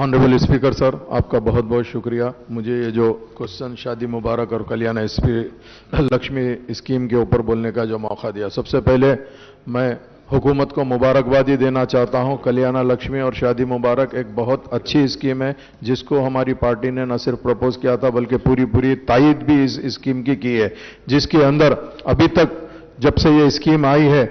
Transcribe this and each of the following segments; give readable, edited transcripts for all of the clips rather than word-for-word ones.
Honourable speaker sir, आपका बहुत बहुत शुक्रिया। मुझे ये जो क्वेश्चन शादी मुबारक और कल्याण एसपी लक्ष्मी स्कीम के ऊपर बोलने का जो मौका दिया, सबसे पहले मैं हुकूमत को मुबारकबादी देना चाहता हूं। कल्याण लक्ष्मी और शादी मुबारक एक बहुत अच्छी स्कीम है, जिसको हमारी पार्टी ने न सिर्फ प्रपोज किया था बल्कि पूरी तायद भी इस स्कीम की है, जिसके अंदर अभी तक जब से ये स्कीम आई है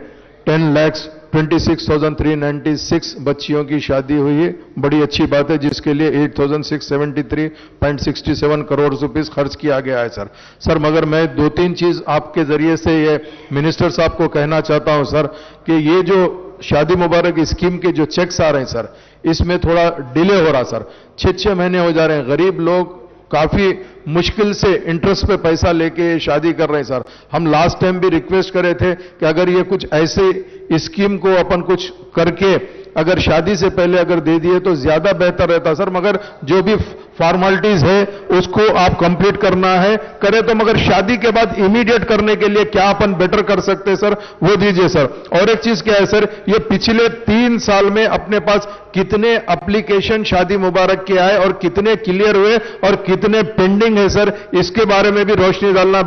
10,26,396 बच्चियों की शादी हुई है। बड़ी अच्छी बात है, जिसके लिए 8,673.67 करोड़ रुपीस खर्च किया गया है सर। मगर मैं 2-3 चीज आपके जरिए से ये मिनिस्टर साहब को कहना चाहता हूं सर, कि ये जो शादी मुबारक स्कीम के जो चेक्स आ रहे हैं सर, इसमें थोड़ा डिले हो रहा सर। 6-6 महीने हो जा रहे हैं। गरीब लोग काफी मुश्किल से इंटरेस्ट पे पैसा लेके शादी कर रहे हैं सर। हम लास्ट टाइम भी रिक्वेस्ट करे थे कि अगर ये कुछ ऐसे स्कीम को अपन कुछ करके अगर शादी से पहले अगर दे दिए तो ज्यादा बेहतर रहता सर। मगर जो भी फॉर्मेलिटीज है उसको आप कंप्लीट करना है, करे तो, मगर शादी के बाद इमीडिएट करने के लिए क्या अपन बेटर कर सकते हैं सर, वो दीजिए सर। और एक चीज क्या है सर, ये पिछले 3 साल में अपने पास कितने एप्लीकेशन शादी मुबारक के आए और कितने क्लियर हुए और कितने पेंडिंग है सर, इसके बारे में भी रोशनी डालना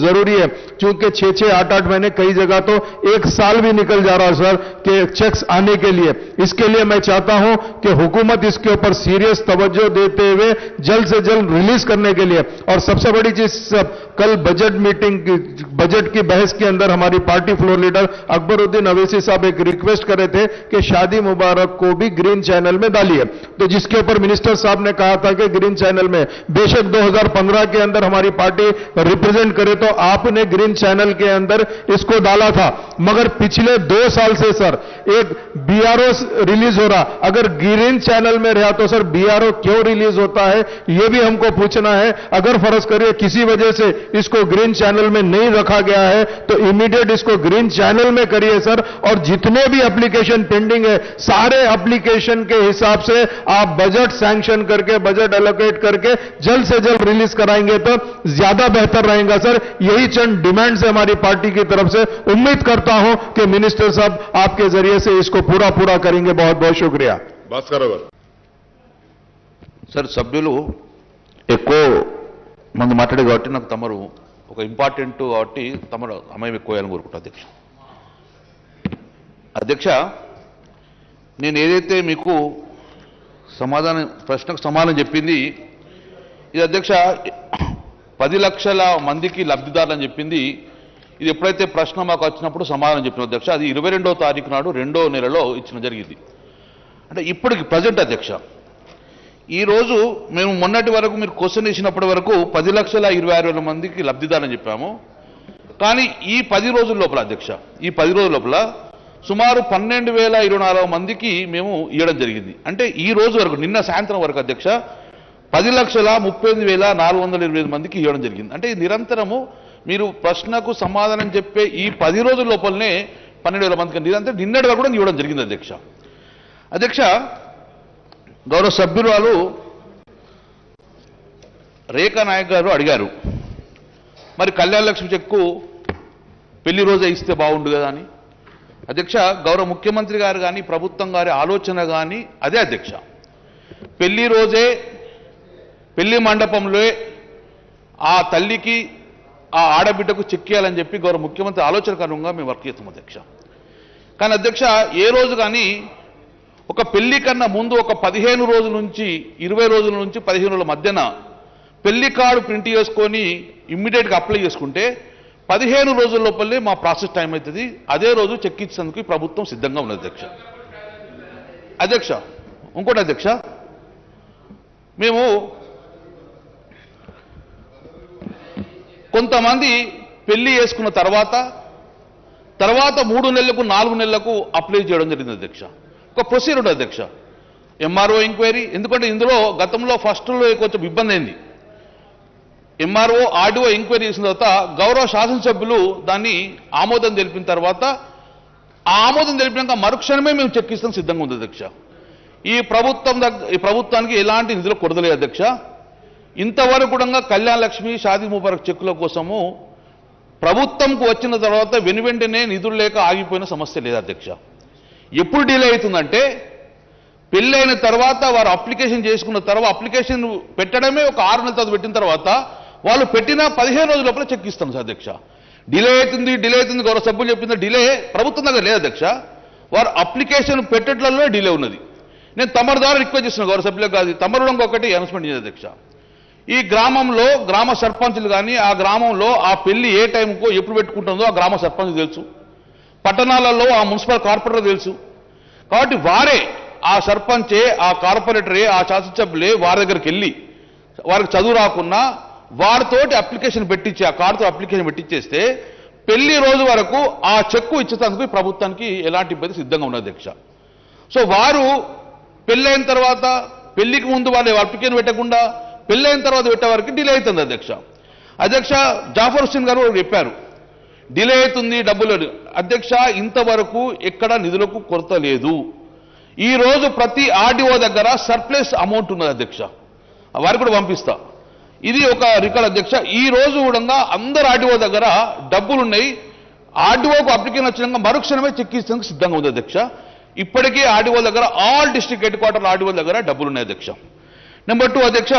जरूरी है। क्योंकि 6-6, 8-8 महीने, कई जगह तो 1 साल भी निकल जा रहा है सर के चेक्स आने के लिए। इसके लिए मैं चाहता हूं कि हुकूमत इसके ऊपर सीरियस तवज्जो देते हुए जल्द से जल्द रिलीज करने के लिए। और सबसे बड़ी चीज, कल बजट की बहस के अंदर हमारी party floor leader Akbaruddin Owaisi साहब एक रिक्वेस्ट कर रहे थे कि शादी मुबारक को भी ग्रीन चैनल में डालिए, तो जिसके ऊपर मिनिस्टर साहब ने कहा था कि ग्रीन चैनल में, बेशक 2015 के अंदर हमारी पार्टी रिप्रेजेंट करे तो आपने ग्रीन चैनल के अंदर इसको डाला था, मगर पिछले 2 साल से सर एक बीआरओ रिलीज हो रहा। अगर ग्रीन चैनल में रहा तो सर बीआरओ क्यों रिलीज होता है, यह भी हमको पूछना है। अगर फर्ज करिए किसी वजह से इसको ग्रीन चैनल में नहीं रखा गया है तो इमीडिएट इसको ग्रीन चैनल में करिए सर। और जितने भी एप्लीकेशन पेंडिंग है, सारे एप्लीकेशन के हिसाब से आप बजट सैंक्शन करके, बजट एलोकेट करके जल्द से जल्द रिलीज कराएंगे तो ज्यादा बेहतर रहेगा सर। यही चंद डिमांड है हमारी पार्टी की तरफ से। उम्मीद करता हूं कि मिनिस्टर साहब आपके जरिए से इसको पूरा करेंगे। बहुत बहुत शुक्रिया। భాస్కర్ సార్, సభ్యులు ఎక్కువ మంది మాట్లాడే కాబట్టి నాకు తమరు ఒక ఇంపార్టెంట్ కాబట్టి తమరు సమయం ఎక్కువేయాలని కోరుకుంటా అధ్యక్ష, నేను ఏదైతే మీకు ప్రశ్నకు సమాధానం చెప్పింది ఇది అధ్యక్ష, 10 లక్షల మందికి లబ్ధిదారులు అని చెప్పింది. ఇది ఎప్పుడైతే ప్రశ్న మాకు వచ్చినప్పుడు సమాధానం చెప్పిన అధ్యక్ష, అది 22వ తారీఖు నాడు 2వ నెలలో ఇచ్చిన జరిగింది. అంటే ఇప్పటికి ప్రజెంట్ అధ్యక్ష, ఈరోజు మేము మొన్నటి వరకు మీరు క్వశ్చన్ ఇచ్చినప్పటి వరకు 10,26,000 మందికి లబ్ధిదారులు అని చెప్పాము. కానీ ఈ 10 రోజుల లోపల అధ్యక్ష, ఈ 10 రోజుల లోపల సుమారు 12,024 మందికి మేము ఇవ్వడం జరిగింది. అంటే ఈ రోజు వరకు, నిన్న సాయంత్రం వరకు అధ్యక్ష, 10,38,425 మందికి ఇవ్వడం జరిగింది. అంటే ఇది నిరంతరము మీరు ప్రశ్నకు సమాధానం చెప్పే ఈ 10 రోజుల లోపలనే 12,000 మందికి నిరంతరం నిన్నటి వరకు కూడా ఇవ్వడం జరిగింది అధ్యక్ష. అధ్యక్ష, గౌరవ సభ్యురాలు రేఖా నాయక్ గారు అడిగారు, మరి కళ్యాణ లక్ష్మి చెక్కు పెళ్లి రోజే ఇస్తే బాగుండు కదా అని. అధ్యక్ష, గౌరవ ముఖ్యమంత్రి గారు కానీ ప్రభుత్వం గారి ఆలోచన కానీ అదే అధ్యక్ష. పెళ్లి రోజే పెళ్లి మండపంలో ఆ తల్లికి, ఆ ఆడబిడ్డకు చెక్కేయాలని చెప్పి గౌరవ ముఖ్యమంత్రి ఆలోచన కారణంగా మేము వర్క్ చేస్తాం అధ్యక్ష. కానీ అధ్యక్ష, ఏ రోజు కానీ ఒక పెళ్లి కన్నా ముందు ఒక 15 రోజుల నుంచి 20 రోజుల నుంచి 15 రోజుల మధ్యన పెళ్లి కార్డు ప్రింట్ చేసుకొని ఇమ్మీడియట్గా అప్లై చేసుకుంటే 15 రోజుల లోపలే మా ప్రాసెస్ టైం అవుతుంది. అదే రోజు చెక్ ఇచ్చేందుకు ఈ ప్రభుత్వం సిద్ధంగా ఉన్నది అధ్యక్ష. అధ్యక్ష, ఇంకోటి అధ్యక్ష, మేము కొంతమంది పెళ్లి చేసుకున్న తర్వాత 3 నెలలకు 4 నెలలకు అప్లై చేయడం జరిగింది అధ్యక్ష. ఒక ప్రొసీజర్ ఉంటుంది అధ్యక్ష, ఎంఆర్ఓ ఎంక్వైరీ. ఎందుకంటే ఇందులో గతంలో ఫస్ట్లో కొంచెం ఇబ్బంది అయింది. ఎంఆర్ఓ ఆర్డీఓ ఎంక్వైరీ చేసిన తర్వాత గౌరవ శాసనసభ్యులు దాన్ని ఆమోదం తెలిపిన తర్వాత, ఆ ఆమోదం తెలిపినాక మరుక్షణమే మేము చెక్ ఇస్తాం సిద్ధంగా ఉంది అధ్యక్ష. ఈ ప్రభుత్వానికి ఎలాంటి నిధులు కొరదలేదు అధ్యక్ష. ఇంతవరకు కూడా కళ్యాణ లక్ష్మి, షాదీ ముబారక్ చెక్కుల కోసము ప్రభుత్వంకు వచ్చిన తర్వాత వెనువెంటనే నిధులు లేక ఆగిపోయిన సమస్య లేదు అధ్యక్ష. ఎప్పుడు డిలే అవుతుందంటే పెళ్ళైన తర్వాత వారు అప్లికేషన్ చేసుకున్న తర్వాత అప్లికేషన్ పెట్టడమే ఒక 6 నెలల తర్వాత పెట్టిన తర్వాత వాళ్ళు పెట్టిన 15 రోజుల లోపల చెక్ ఇస్తాం సార్ అధ్యక్ష. డిలే అవుతుంది గౌరవ సభ్యులు చెప్పింది డిలే ప్రభుత్వం దగ్గర లేదు అధ్యక్ష. వారు అప్లికేషన్ పెట్టడంలో డిలే ఉన్నది. నేను తమరి ద్వారా రిక్వెస్ట్ చేస్తున్నాను గౌరవ సభ్యులకు కాదు, తమరు ఒకటి అనౌన్స్మెంట్ చేయాలి అధ్యక్ష. ఈ గ్రామంలో గ్రామ సర్పంచులు కానీ ఆ గ్రామంలో ఆ పెళ్లి ఏ టైంకో ఎప్పుడు పెట్టుకుంటుందో ఆ గ్రామ సర్పంచ్ తెలుసు, పట్టణాలలో ఆ మున్సిపల్ కార్పొరేటర్ తెలుసు. కాబట్టి వారే ఆ సర్పంచే ఆ కార్పొరేటరే ఆ శాసనసభ్యులే వారి దగ్గరికి వెళ్ళి వారికి చదువు రాకున్నా వారితోటి అప్లికేషన్ పెట్టించి ఆ కార్డుతో అప్లికేషన్ పెట్టించేస్తే పెళ్లి రోజు వరకు ఆ చెక్కు ఇచ్చేందుకు ప్రభుత్వానికి ఎలాంటి ఇబ్బంది సిద్ధంగా ఉన్నది అధ్యక్ష. సో వారు పెళ్ళైన తర్వాత పెళ్లికి ముందు వాళ్ళు అప్లికేషన్ పెట్టకుండా పెళ్ళైన తర్వాత పెట్టే వరకు డిలే అవుతుంది అధ్యక్ష. అధ్యక్ష జాఫర్ హుస్సేన్ గారు చెప్పారు డిలే అవుతుంది డబ్బులు. అధ్యక్ష ఇంతవరకు ఎక్కడ నిధులకు కొరత లేదు. ఈ రోజు ప్రతి ఆర్డీఓ దగ్గర సర్ప్లస్ అమౌంట్ ఉన్నది అధ్యక్ష, వారికి కూడా పంపిస్తా. ఇది ఒక రికార్డ్ అధ్యక్ష. ఈ రోజు కూడా అందరు ఆర్డీఓ దగ్గర డబ్బులు ఉన్నాయి. ఆర్డీఓకు అప్లికేషన్ వచ్చినాక మరుక్షణమే చెక్ ఇచ్చేందుకు సిద్ధంగా ఉంది అధ్యక్ష. ఇప్పటికీ ఆర్డీఓ దగ్గర all district head quarter RDO దగ్గర డబ్బులు ఉన్నాయి అధ్యక్ష. నెంబర్ 2 అధ్యక్ష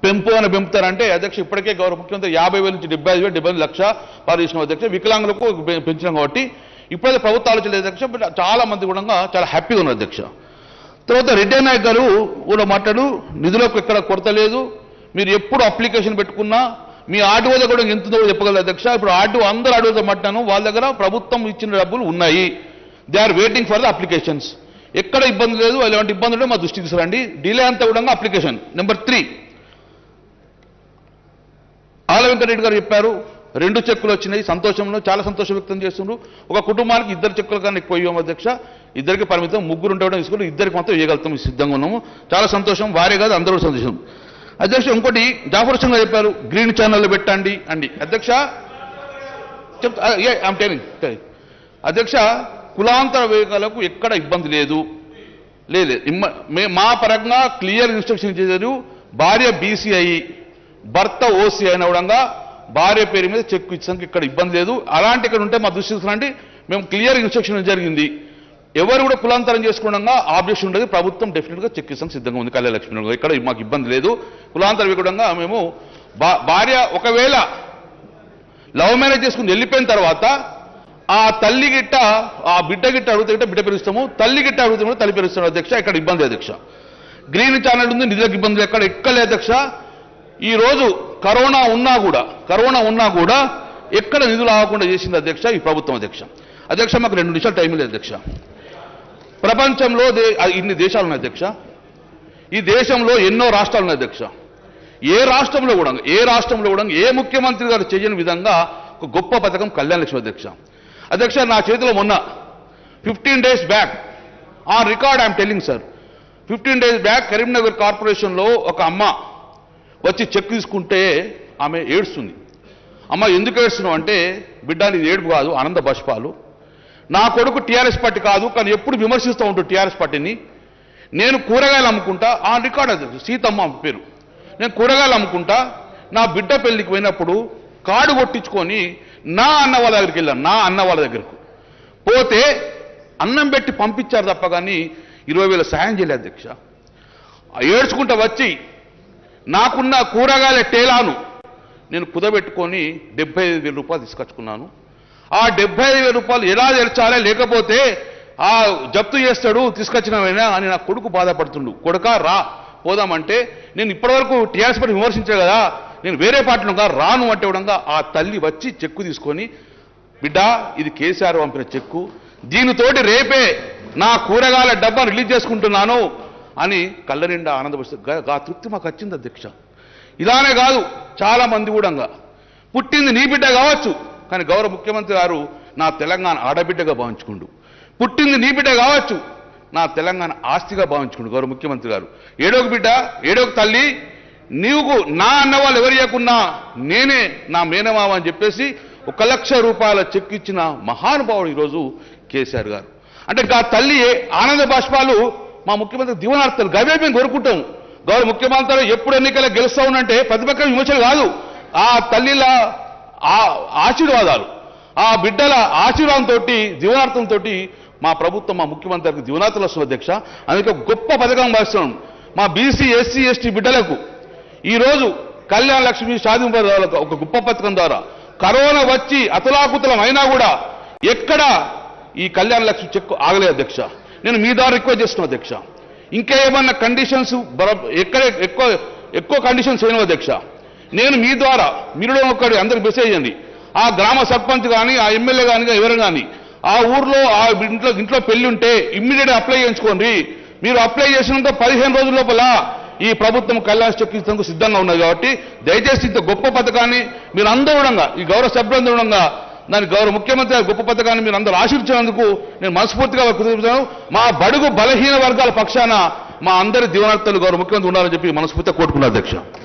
పెంపుతారంటే అధ్యక్ష ఇప్పటికే గౌరవ ముఖ్యమంత్రి 50,000 నుంచి 75,000 75 లక్ష పారిశ్రామిక అధ్యక్ష వికలాంగులకు పెంచినాం కాబట్టి ఇప్పుడైతే ప్రభుత్వ ఆలోచన లేదు అధ్యక్ష. బట్ చాలా మంది కూడా చాలా హ్యాపీగా ఉన్నారు అధ్యక్ష. తర్వాత రెడ్డి నాయక్ గారు కూడా మాట్లాడు నిధులకు ఎక్కడ కొరత లేదు, మీరు ఎప్పుడు అప్లికేషన్ పెట్టుకున్నా మీ ఆర్డీఓ దగ్గర కూడా ఎంత చెప్పగలరు అధ్యక్ష. ఇప్పుడు అందరూ ఆర్డీఓతో మాట్లాడాను, వాళ్ళ దగ్గర ప్రభుత్వం ఇచ్చిన డబ్బులు ఉన్నాయి. They are waiting for the applications. ఎక్కడ ఇబ్బంది లేదు, ఎలాంటి ఇబ్బంది ఉంటే మా దృష్టికి తీసుకురండి. డిలే అంతా కూడా అప్లికేషన్. నెంబర్ 3 ఆల వెంకటరెడ్డి గారు చెప్పారు 2 చెక్కులు వచ్చినాయి, సంతోషంలో చాలా సంతోషం వ్యక్తం చేస్తున్నారు. ఒక కుటుంబానికి 2 చెక్కులు కన్నా ఎక్కువ ఇవ్వము అధ్యక్ష. ఇద్దరికి పరిమితం, 3 ఉంటే కూడా తీసుకుని 2కి మాత్రం ఇవ్వగలుగుతాం, సిద్ధంగా ఉన్నాము. చాలా సంతోషం, వారే కాదు అందరూ సంతోషం అధ్యక్ష. ఇంకోటి జాఫర్ హుస్సేన్ గారు చెప్పారు గ్రీన్ ఛానల్లో పెట్టండి అండి అధ్యక్ష. అధ్యక్ష కులాంతర వేగాలకు ఎక్కడ ఇబ్బంది లేదు. మా పరంగా క్లియర్ ఇన్స్ట్రక్షన్ చేశారు. భార్య బీసీ అయ్యి భర్త ఓసీ అయిన విధంగా భార్య పేరు మీద చెక్ ఇచ్చేందుకు ఇక్కడ ఇబ్బంది లేదు. అలాంటి ఇక్కడ ఉంటే మా దృష్టి తీసుకురండి. మేము క్లియర్ ఇన్స్ట్రక్షన్ జరిగింది. ఎవరు కూడా కులాంతరం చేసుకోవడంగా ఆబ్జెక్షన్ ఉండదు. ప్రభుత్వం డెఫినెట్గా చెక్ ఇస్తానికి సిద్ధంగా ఉంది. కళ్యాణ లక్ష్మి ఇక్కడ మాకు ఇబ్బంది లేదు. కులాంతరం ఇవ్వడంగా మేము భార్య ఒకవేళ లవ్ మ్యారేజ్ చేసుకుని వెళ్ళిపోయిన తర్వాత ఆ తల్లి గిట్ట ఆ బిడ్డ గిట్ట అడుగుతుంటే బిడ్డ పెరుస్తాము, తల్లి గిట్ట అడుగుతుంటే తల్లి పెరుస్తాము అధ్యక్ష. ఇక్కడ ఇబ్బంది అధ్యక్ష. గ్రీన్ ఛానల్ ఉంది, నిధులకు ఇబ్బంది ఎక్కడ అధ్యక్ష. ఈ రోజు కరోనా ఉన్నా కూడా ఎక్కడ నిధులు ఆగకుండా చేసింది అధ్యక్ష ఈ ప్రభుత్వం అధ్యక్ష. అధ్యక్ష మాకు 2 నిమిషాలు టైం లేదు అధ్యక్ష. ప్రపంచంలో ఇన్ని దేశాలు ఉన్నాయి అధ్యక్ష. ఈ దేశంలో ఎన్నో రాష్ట్రాలు ఉన్నాయి అధ్యక్ష. ఏ రాష్ట్రంలో కూడా ఏ ముఖ్యమంత్రి గారు చేయని విధంగా ఒక గొప్ప పథకం కళ్యాణ లక్ష్మి అధ్యక్ష. అధ్యక్ష నా చేతిలో మొన్న 15 days back on record I'm telling sir, 15 days back Karimnagar కార్పొరేషన్లో ఒక అమ్మ వచ్చి చెక్ తీసుకుంటే ఆమె ఏడుస్తుంది. అమ్మ ఎందుకు ఏడుస్తున్నావు అంటే బిడ్డ నీది ఏడుపు కాదు ఆనంద బాష్పాలు. నా కొడుకు టీఆర్ఎస్ పార్టీ కాదు కానీ ఎప్పుడు విమర్శిస్తూ ఉంటాడు టీఆర్ఎస్ పార్టీని. నేను కూరగాయలు అమ్ముకుంటా, ఆ రికార్డ్ అది సీతమ్మ పేరు. నేను కూరగాయలు అమ్ముకుంటా, నా బిడ్డ పెళ్లికి పోయినప్పుడు కార్డు కొట్టించుకొని నా అన్న వాళ్ళ దగ్గరికి వెళ్ళాను. నా అన్న వాళ్ళ దగ్గరకు పోతే అన్నం పెట్టి పంపించారు తప్ప కానీ 20,000 సాయం చేయలేదు అధ్యక్ష. ఏడ్చుకుంటా వచ్చి నాకున్న కూరగాయల టేలాను నేను కుదబెట్టుకొని 75,000 రూపాయలు తీసుకొచ్చుకున్నాను. ఆ 75,000 రూపాయలు ఎలా తెరచాలే, లేకపోతే ఆ జప్తు చేస్తాడు తీసుకొచ్చినవైనా అని నా కొడుకు బాధపడుతుండు. కొడుక రా పోదామంటే నేను ఇప్పటివరకు టీఆర్ఎస్ పార్టీ విమర్శించే కదా, నేను వేరే పార్టీలో రాను అంటే విధంగా ఆ తల్లి వచ్చి చెక్కు తీసుకొని బిడ్డ ఇది కేసీఆర్ పంపిన చెక్కు, దీనితోటి రేపే నా కూరగాయల డబ్బా రిలీజ్ చేసుకుంటున్నాను అని కళ్ళ నిండా ఆనందపరుస్తుంది. ఆ తృప్తి మాకు వచ్చింది అధ్యక్ష. ఇలానే కాదు చాలా మంది కూడా పుట్టింది నీ బిడ్డ కావచ్చు కానీ గౌరవ ముఖ్యమంత్రి గారు నా తెలంగాణ ఆడబిడ్డగా భావించుకుండు. పుట్టింది నీ బిడ్డ కావచ్చు నా తెలంగాణ ఆస్తిగా భావించుకుండు గౌరవ ముఖ్యమంత్రి గారు. ఏడోక బిడ్డ ఏడోక తల్లి నీవు నా అన్న వాళ్ళు ఎవరు చేయకున్నా నేనే నా మేనమావ అని చెప్పేసి 1,00,000 రూపాయల చెక్ ఇచ్చిన మహానుభావుడు ఈరోజు కేసీఆర్ గారు. అంటే ఆ తల్లి ఆనంద బాష్పాలు మా ముఖ్యమంత్రి దీవనార్థాలు గవే మేము కోరుకుంటాం. గౌరవ ముఖ్యమంత్రి ఎప్పుడు ఎన్నికల గెలుస్తా ఉన్నంటే ప్రతిపక్ష విమర్శలు కాదు, ఆ తల్లిల ఆశీర్వాదాలు, ఆ బిడ్డల ఆశీర్వాదంతో జీవనార్థంతో మా ప్రభుత్వం మా ముఖ్యమంత్రి గారికి దివనాతులు వస్తుంది అధ్యక్ష. అందుకే గొప్ప పథకం భావిస్తున్నాం మా బీసీ ఎస్సీ ఎస్టీ బిడ్డలకు. ఈరోజు కళ్యాణ లక్ష్మి షాదీ ముబారక్ ఒక గొప్ప పథకం ద్వారా కరోనా వచ్చి అతలాకుతలం అయినా కూడా ఎక్కడ ఈ కళ్యాణ లక్ష్మి చెక్ ఆగలేదు అధ్యక్ష. నేను మీ ద్వారా రిక్వెస్ట్ చేస్తున్నాను అధ్యక్ష, ఇంకా ఏమన్నా కండిషన్స్ ఎక్కడ ఎక్కువ కండిషన్స్ అయినా అధ్యక్ష, నేను మీ ద్వారా మీరు ఒకటి అందరికి మెసేజ్ చేయండి. ఆ గ్రామ సర్పంచ్ కానీ ఆ ఎమ్మెల్యే కానీ ఎవరు కానీ ఆ ఊర్లో ఆ ఇంట్లో పెళ్లి ఉంటే ఇమ్మీడియట్గా అప్లై చేయించుకోండి. మీరు అప్లై చేసినంత 15 రోజుల లోపల ఈ ప్రభుత్వం కళ్యాణ చెక్ ఇచ్చేందుకు సిద్ధంగా ఉన్నది. కాబట్టి దయచేసి ఇంత గొప్ప పథకాన్ని మీరు అందరూ ఉండగా ఈ గౌరవ సభ్యులందరూ ఉండగా దాని గౌరవ ముఖ్యమంత్రి గొప్ప పథకాన్ని మీరు అందరూ ఆశీర్వదించినందుకు నేను మనస్ఫూర్తిగా కృతజ్ఞతలు. మా బడుగు బలహీన వర్గాల పక్షాన మా అందరి దీవెనలు గౌరవ ముఖ్యమంత్రి ఉండాలని చెప్పి మనస్ఫూర్తిగా కోరుకున్నారు అధ్యక్ష.